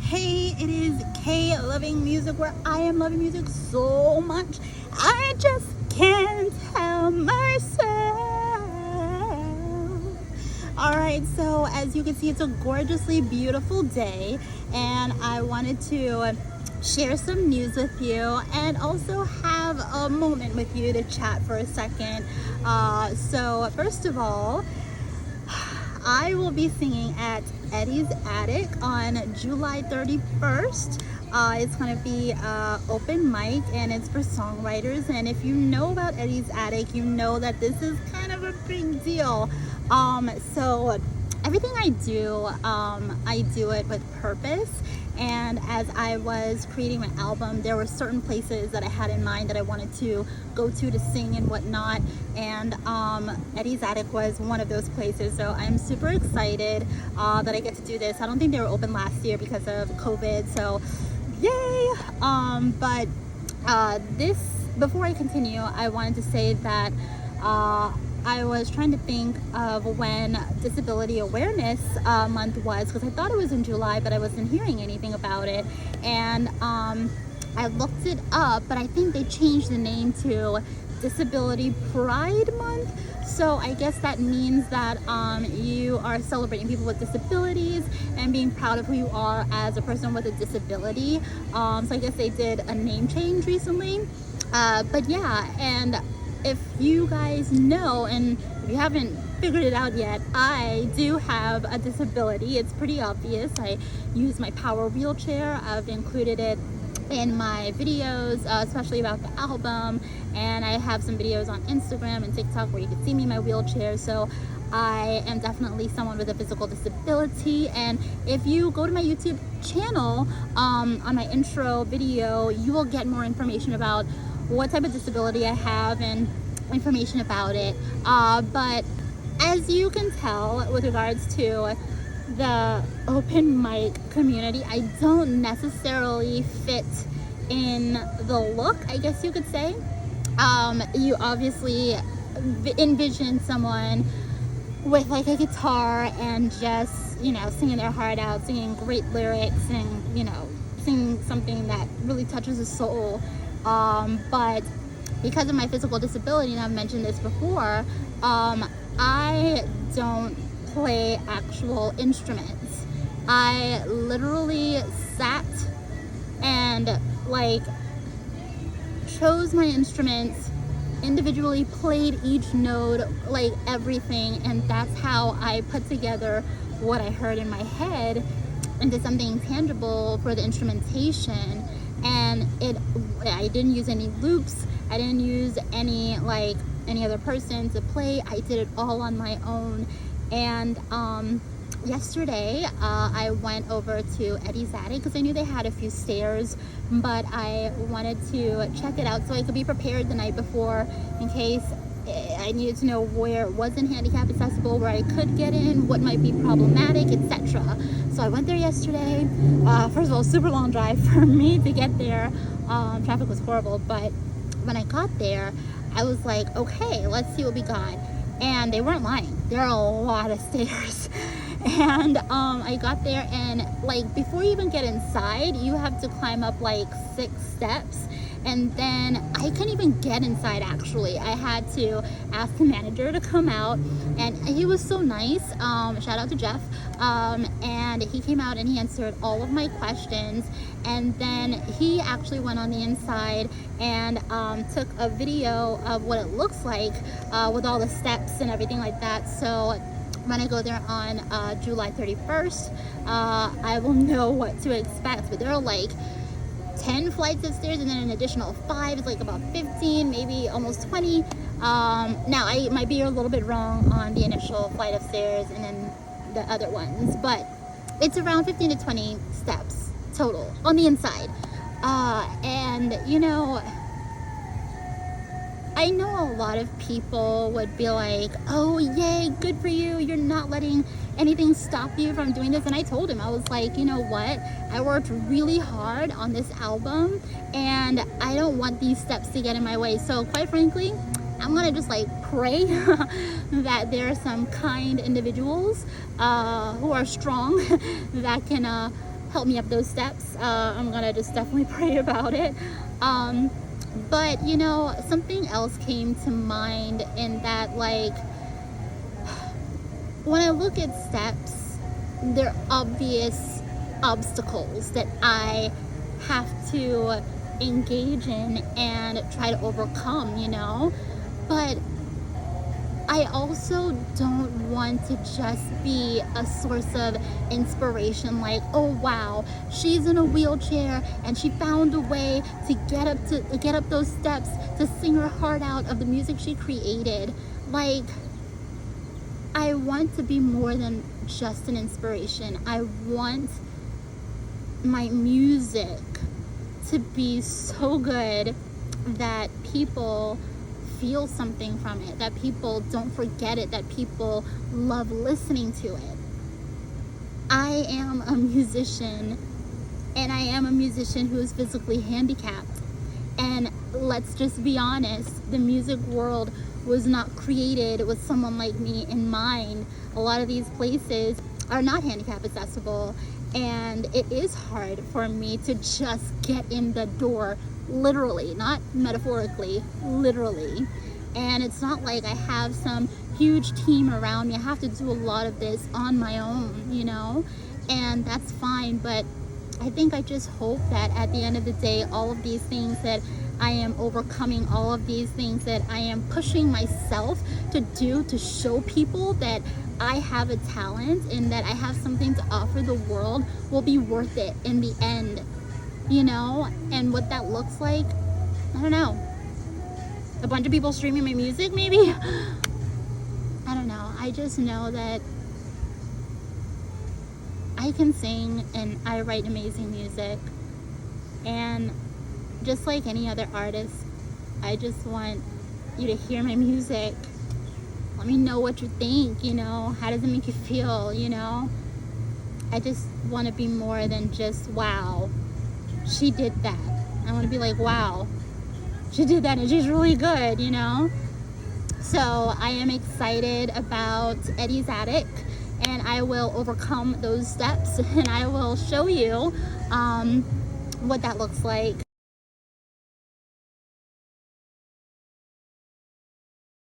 Hey, it is Kay loving music, where I am loving music so much I just can't help myself. Alright, so as you can see, it's a gorgeously beautiful day, and I wanted to share some news with you and also have a moment with you to chat for a second. So first of all, I will be singing at Eddie's Attic on July 31st. It's going to be open mic, and it's for songwriters. And if you know about Eddie's Attic, you know that this is kind of a big deal. So everything I do it with purpose. And as I was creating my album, there were certain places that I had in mind that I wanted to go to sing and whatnot. And Eddie's Attic was one of those places. So I'm super excited that I get to do this. I don't think they were open last year because of COVID. So yay! Before I continue, I wanted to say that I was trying to think of when Disability Awareness Month was, because I thought it was in July, but I wasn't hearing anything about it. And I looked it up, but I think they changed the name to Disability Pride Month. So I guess that means that you are celebrating people with disabilities and being proud of who you are as a person with a disability. So I guess they did a name change recently. But yeah, and if you guys know, and if you haven't figured it out yet, I do have a disability. It's pretty obvious. I use my power wheelchair. I've included it in my videos, especially about the album, and I have some videos on Instagram and TikTok where you can see me in my wheelchair. So I am definitely someone with a physical disability. And if you go to my YouTube channel, on my intro video, you will get more information about what type of disability I have and information about it. But as you can tell, with regards to the open mic community, I don't necessarily fit in the look, I guess you could say. You obviously envision someone with like a guitar and just, singing their heart out, singing great lyrics, and, singing something that really touches the soul. But because of my physical disability, and I've mentioned this before, I don't play actual instruments. I literally sat and chose my instruments, individually played each note, everything, and that's how I put together what I heard in my head into something tangible for the instrumentation. And I didn't use any loops. I didn't use any other person to play. I did it all on my own. And yesterday I went over to Eddie's Attic because I knew they had a few stairs, but I wanted to check it out so I could be prepared the night before in case I needed to know where it wasn't handicap accessible, where I could get in, what might be problematic, etc. So I went there yesterday. First of all, super long drive for me to get there. Traffic was horrible, but when I got there, I was like, okay, let's see what we got. And they weren't lying. There are a lot of stairs. And I got there, and before you even get inside, you have to climb up 6 steps. And then I couldn't even get inside, actually. I had to ask the manager to come out, and he was so nice. Shout out to Jeff. And he came out and he answered all of my questions. And then he actually went on the inside and took a video of what it looks like with all the steps and everything like that. So when I go there on July 31st, I will know what to expect. But there are 10 flights of stairs, and then an additional 5 is about 15, maybe almost 20. Now I might be a little bit wrong on the initial flight of stairs and then the other ones, but it's around 15 to 20 steps total on the inside. And I know a lot of people would be like, oh yay, good for you, you're not letting anything stop you from doing this. And I told him, I was like, you know what, I worked really hard on this album and I don't want these steps to get in my way. So quite frankly, I'm gonna just pray that there are some kind individuals who are strong that can help me up those steps. I'm gonna just definitely pray about it. But you know, something else came to mind in that, like, when I look at steps, they're obvious obstacles that I have to engage in and try to overcome, you know? But I also don't want to just be a source of inspiration, like, oh wow, she's in a wheelchair and she found a way to get up those steps to sing her heart out of the music she created. Like, I want to be more than just an inspiration. I want my music to be so good that people feel something from it, that people don't forget it, that people love listening to it. I am a musician, and I am a musician who is physically handicapped. And let's just be honest, the music world was not created with someone like me in mind. A lot of these places are not handicap accessible, and it is hard for me to just get in the door, literally, not metaphorically, literally. And it's not like I have some huge team around me. I have to do a lot of this on my own, you know, and that's fine. But I think I just hope that at the end of the day, all of these things that I am overcoming, all of these things that I am pushing myself to do to show people that I have a talent and that I have something to offer the world will be worth it in the end, you know? And what that looks like, I don't know. A bunch of people streaming my music, maybe? I don't know. I just know that I can sing and I write amazing music. And just like any other artist, I just want you to hear my music. Let me know what you think, you know? How does it make you feel, you know? I just want to be more than just, wow, she did that. I want to be like, wow, she did that and she's really good, you know? So I am excited about Eddie's Attic, and I will overcome those steps and I will show you what that looks like.